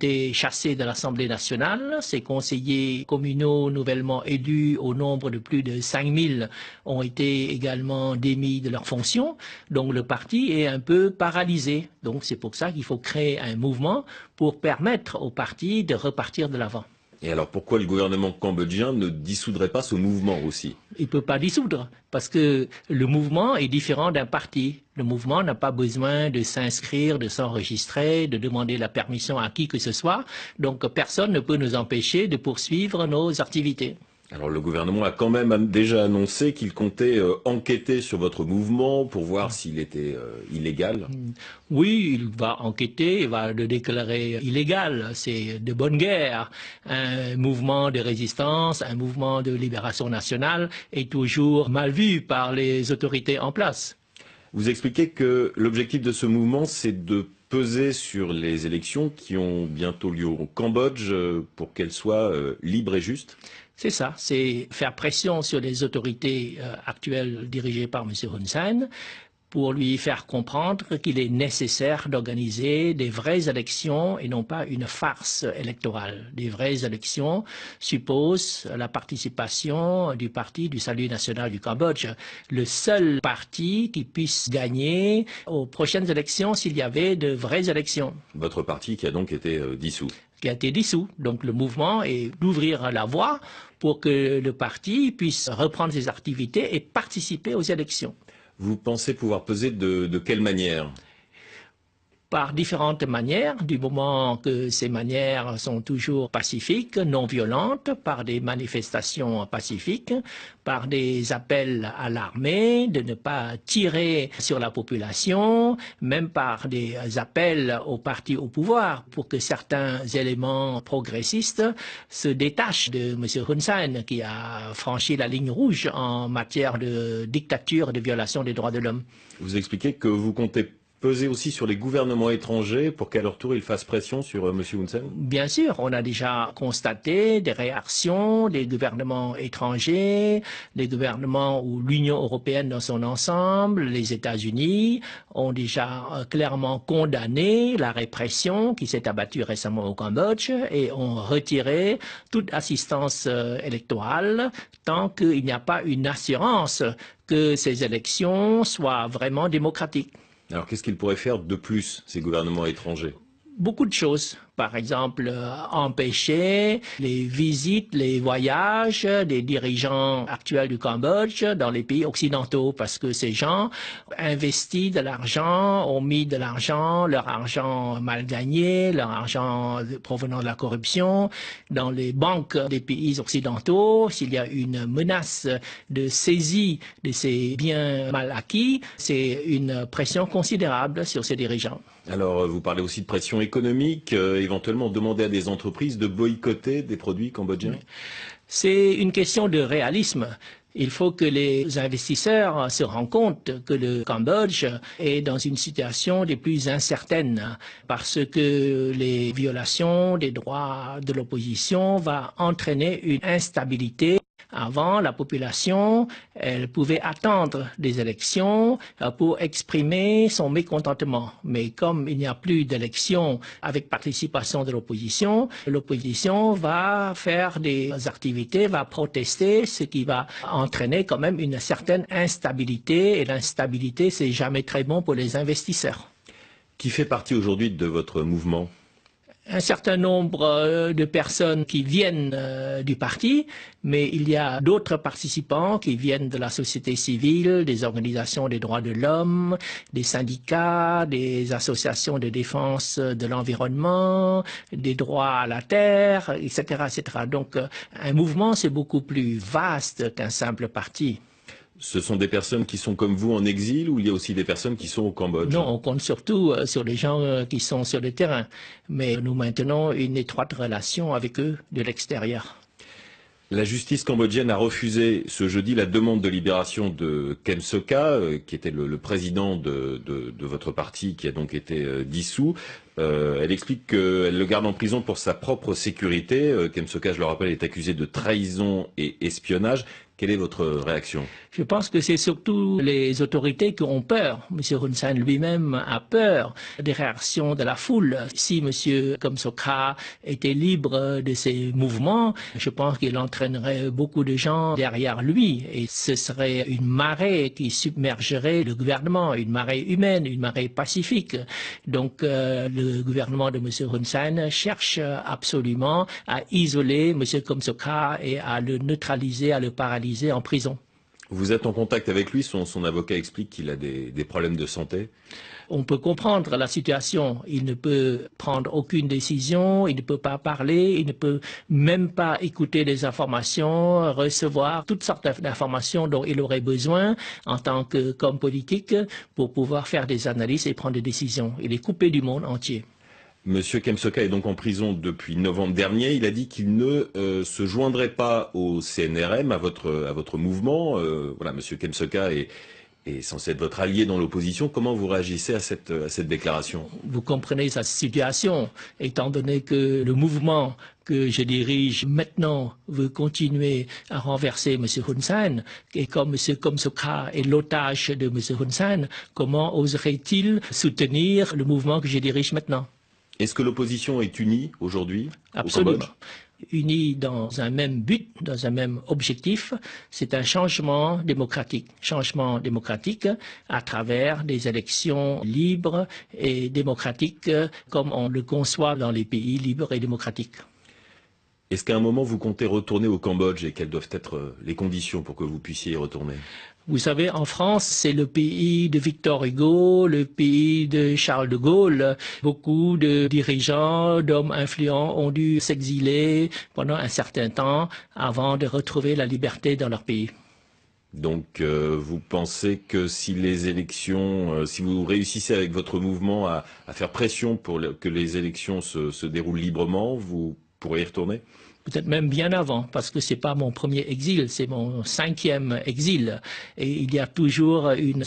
été chassé de l'Assemblée nationale. Ses conseillers communaux nouvellement élus au nombre de plus de 5000 ont été également démis de leurs fonctions. Donc le parti est un peu paralysé. Donc c'est pour ça qu'il faut créer un mouvement pour permettre au parti de repartir de l'avant. Et alors pourquoi le gouvernement cambodgien ne dissoudrait pas ce mouvement aussi? Il ne peut pas dissoudre parce que le mouvement est différent d'un parti. Le mouvement n'a pas besoin de s'inscrire, de s'enregistrer, de demander la permission à qui que ce soit. Donc personne ne peut nous empêcher de poursuivre nos activités. Alors le gouvernement a quand même déjà annoncé qu'il comptait enquêter sur votre mouvement pour voir s'il était illégal. Oui, il va enquêter, il va le déclarer illégal. C'est de bonne guerre. Un mouvement de résistance, un mouvement de libération nationale est toujours mal vu par les autorités en place. Vous expliquez que l'objectif de ce mouvement, c'est de peser sur les élections qui ont bientôt lieu au Cambodge pour qu'elles soient libres et justes. C'est ça, c'est faire pression sur les autorités actuelles dirigées par M. Hun Sen pour lui faire comprendre qu'il est nécessaire d'organiser des vraies élections et non pas une farce électorale. Des vraies élections supposent la participation du Parti du Salut national du Cambodge, le seul parti qui puisse gagner aux prochaines élections s'il y avait de vraies élections. Votre parti qui a donc été dissous. Qui a été dissous. Donc le mouvement est d'ouvrir la voie pour que le parti puisse reprendre ses activités et participer aux élections. Vous pensez pouvoir peser de quelle manière? Par différentes manières, du moment que ces manières sont toujours pacifiques, non violentes, par des manifestations pacifiques, par des appels à l'armée de ne pas tirer sur la population, même par des appels aux partis au pouvoir pour que certains éléments progressistes se détachent de M. Hun Sen qui a franchi la ligne rouge en matière de dictature et de violation des droits de l'homme. Vous expliquez que vous comptez peser aussi sur les gouvernements étrangers pour qu'à leur tour ils fassent pression sur M. Hun Sen? Bien sûr, on a déjà constaté des réactions des gouvernements étrangers, des gouvernements où l'Union européenne dans son ensemble, les États-Unis ont déjà clairement condamné la répression qui s'est abattue récemment au Cambodge et ont retiré toute assistance électorale tant qu'il n'y a pas une assurance que ces élections soient vraiment démocratiques. Alors qu'est-ce qu'ils pourraient faire de plus, ces gouvernements étrangers? Beaucoup de choses. Par exemple, empêcher les visites, les voyages des dirigeants actuels du Cambodge dans les pays occidentaux parce que ces gens investissent de l'argent, ont mis de l'argent, leur argent mal gagné, leur argent provenant de la corruption dans les banques des pays occidentaux. S'il y a une menace de saisie de ces biens mal acquis, c'est une pression considérable sur ces dirigeants. Alors, vous parlez aussi de pression économique, éventuellement demander à des entreprises de boycotter des produits cambodgiens? C'est une question de réalisme. Il faut que les investisseurs se rendent compte que le Cambodge est dans une situation des plus incertaines parce que les violations des droits de l'opposition vont entraîner une instabilité. Avant, la population, elle pouvait attendre des élections pour exprimer son mécontentement. Mais comme il n'y a plus d'élections avec participation de l'opposition va faire des activités, va protester, ce qui va entraîner quand même une certaine instabilité. Et l'instabilité, c'est jamais très bon pour les investisseurs. Qui fait partie aujourd'hui de votre mouvement? Un certain nombre de personnes qui viennent du parti, mais il y a d'autres participants qui viennent de la société civile, des organisations des droits de l'homme, des syndicats, des associations de défense de l'environnement, des droits à la terre, etc., etc. Donc un mouvement, c'est beaucoup plus vaste qu'un simple parti. Ce sont des personnes qui sont comme vous en exil ou il y a aussi des personnes qui sont au Cambodge? Non, on compte surtout sur les gens qui sont sur le terrain. Mais nous maintenons une étroite relation avec eux de l'extérieur. La justice cambodgienne a refusé ce jeudi la demande de libération de Kem Sokha, qui était le président de votre parti, qui a donc été dissous. Elle explique qu'elle le garde en prison pour sa propre sécurité. Kem Sokha, je le rappelle, est accusé de trahison et espionnage. Quelle est votre réaction? Je pense que c'est surtout les autorités qui ont peur. M. Hun Sen lui-même a peur des réactions de la foule. Si M. Kem Sokha était libre de ses mouvements, je pense qu'il entraînerait beaucoup de gens derrière lui et ce serait une marée qui submergerait le gouvernement, une marée humaine, une marée pacifique. Donc le gouvernement de M. Hun Sen cherche absolument à isoler M. Kem Sokha et à le neutraliser, à le paralyser en prison. Vous êtes en contact avec lui, son avocat explique qu'il a des problèmes de santé. On peut comprendre la situation. Il ne peut prendre aucune décision, il ne peut pas parler, il ne peut même pas écouter les informations, recevoir toutes sortes d'informations dont il aurait besoin en tant qu'homme politique pour pouvoir faire des analyses et prendre des décisions. Il est coupé du monde entier. Monsieur Kem Sokha est donc en prison depuis novembre dernier. Il a dit qu'il ne se joindrait pas au CNRM, à votre mouvement. Voilà, Monsieur Kem Sokha est censé être votre allié dans l'opposition. Comment vous réagissez à cette déclaration? Vous comprenez sa situation, étant donné que le mouvement que je dirige maintenant veut continuer à renverser M. Hun Sen, et comme M. Kem Sokha est l'otage de M. Hun Sen, comment oserait-il soutenir le mouvement que je dirige maintenant? Est-ce que l'opposition est unie aujourd'hui au Absolument. Cambodge? Unis dans un même but, dans un même objectif, c'est un changement démocratique à travers des élections libres et démocratiques comme on le conçoit dans les pays libres et démocratiques. Est-ce qu'à un moment vous comptez retourner au Cambodge et quelles doivent être les conditions pour que vous puissiez y retourner? Vous savez, en France, c'est le pays de Victor Hugo, le pays de Charles de Gaulle. Beaucoup de dirigeants, d'hommes influents ont dû s'exiler pendant un certain temps avant de retrouver la liberté dans leur pays. Donc vous pensez que si les élections, si vous réussissez avec votre mouvement à faire pression pour que les élections se déroulent librement, vous pourrez y retourner? Peut-être même bien avant, parce que c'est pas mon premier exil, c'est mon 5e exil. Et il y a toujours une